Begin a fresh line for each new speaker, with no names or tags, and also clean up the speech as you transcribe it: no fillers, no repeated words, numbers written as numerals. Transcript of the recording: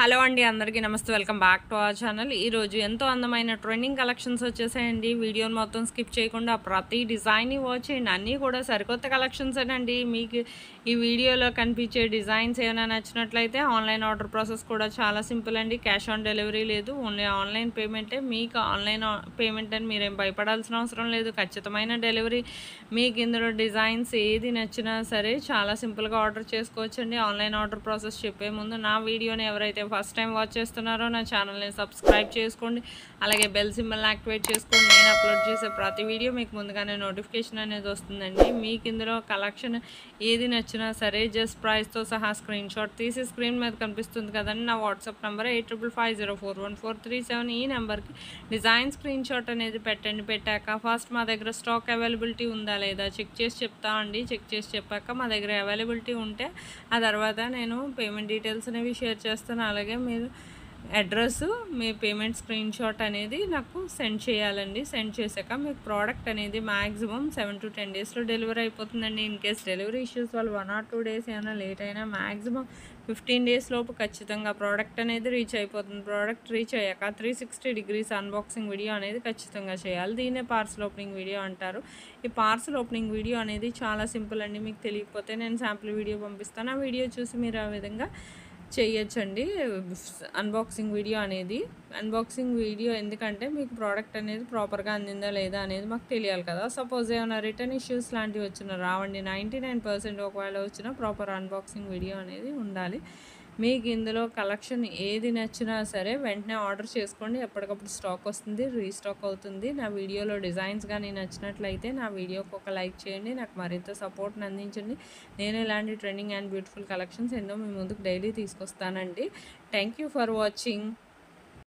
Hello అండి, అందరికీ నమస్తే. Welcome back to our channel. ఈరోజు ఎంతో అందమైన ట్రెండింగ్ కలెక్షన్స్ వచ్చేసాయండి. వీడియోని మొత్తం స్కిప్ చేయకుండా ప్రతి డిజైన్ని వాచ్ చేయండి. అన్నీ కూడా సరికొత్త కలెక్షన్స్ అండి. మీకు ఈ వీడియోలో కనిపించే డిజైన్స్ ఏమైనా నచ్చినట్లయితే ఆన్లైన్ ఆర్డర్ ప్రాసెస్ కూడా చాలా సింపుల్ అండి. క్యాష్ ఆన్ డెలివరీ లేదు, ఓన్లీ ఆన్లైన్ పేమెంటే. మీకు ఆన్లైన్ పేమెంట్ అని మీరేం భయపడాల్సిన అవసరం లేదు. ఖచ్చితమైన డెలివరీ. మీకు ఇందులో డిజైన్స్ ఏది నచ్చినా సరే చాలా సింపుల్గా ఆర్డర్ చేసుకోవచ్చండి. ఆన్లైన్ ఆర్డర్ ప్రాసెస్ చెప్పే ముందు నా వీడియోని ఎవరైతే ఫస్ట్ టైం వాచ్ చేస్తున్నారో నా ఛానల్ని సబ్స్క్రైబ్ చేసుకోండి. అలాగే బెల్ సింబల్ని యాక్టివేట్ చేసుకోండి. నేను అప్లోడ్ చేసే ప్రతి వీడియో మీకు ముందుగానే నోటిఫికేషన్ అనేది వస్తుందండి. మీకు ఇందులో కలెక్షన్ ఏది నచ్చినా సరే జస్ట్ ప్రైస్తో సహా స్క్రీన్ షాట్ తీసి స్క్రీన్ మీద కనిపిస్తుంది కదండి, నా వాట్సాప్ నెంబర్ 8555041437. ఈ నెంబర్కి డిజైన్ స్క్రీన్ షాట్ అనేది పెట్టండి. పెట్టాక ఫస్ట్ మా దగ్గర స్టాక్ అవైలబిలిటీ ఉందా లేదా చెక్ చేసి చెప్తామండి. చెక్ చేసి చెప్పాక మా దగ్గర అవైలబిలిటీ ఉంటే ఆ తర్వాత నేను పేమెంట్ డీటెయిల్స్ అనేవి షేర్ చేస్తాను. అలాగే మీరు అడ్రస్, మీ పేమెంట్ స్క్రీన్ షాట్ అనేది నాకు సెండ్ చేయాలండి. సెండ్ చేశాక మీకు ప్రోడక్ట్ అనేది మ్యాక్సిమం 7 to 10 డేస్లో డెలివరీ అయిపోతుందండి. ఇన్ కేస్ డెలివరీ ఇష్యూస్ వల్ల 1 or 2 డేస్ ఏమైనా లేట్ అయినా మ్యాక్సిమం 15 డేస్ లోపు ఖచ్చితంగా ప్రోడక్ట్ అనేది రీచ్ అయిపోతుంది. ప్రోడక్ట్ రీచ్ అయ్యాక 360 degrees అన్బాక్సింగ్ వీడియో అనేది ఖచ్చితంగా చేయాలి. దీన్నే పార్సల్ ఓపెనింగ్ వీడియో అంటారు. ఈ పార్సల్ ఓపెనింగ్ వీడియో అనేది చాలా సింపుల్ అండి. మీకు తెలియకపోతే నేను శాంపుల్ వీడియో పంపిస్తాను. ఆ వీడియో చూసి మీరు ఆ విధంగా చేయొచ్చండి. అన్బాక్సింగ్ వీడియో ఎందుకంటే మీకు ప్రోడక్ట్ అనేది ప్రాపర్గా అందిందా లేదా అనేది మాకు తెలియాలి కదా. సపోజ్ ఏమైనా రిటర్న్ ఇష్యూస్ లాంటివి వచ్చినా రావండి. 99% ఒకవేళ వచ్చినా ప్రాపర్ అన్బాక్సింగ్ వీడియో అనేది ఉండాలి. మీకు ఇందులో కలెక్షన్ ఏది నచ్చినా సరే వెంటనే ఆర్డర్ చేసుకోండి. ఎప్పటికప్పుడు స్టాక్ వస్తుంది, రీస్టాక్ అవుతుంది. నా వీడియోలో డిజైన్స్ కానీ నచ్చినట్లయితే నా వీడియోకి ఒక లైక్ చేయండి. నాకు మరింత సపోర్ట్ని అందించండి. నేను ఇలాంటి ట్రెండింగ్ అండ్ బ్యూటిఫుల్ కలెక్షన్స్ ఎన్నో మీ ముందుకు డైలీ తీసుకొస్తానండి. Thank you for watching.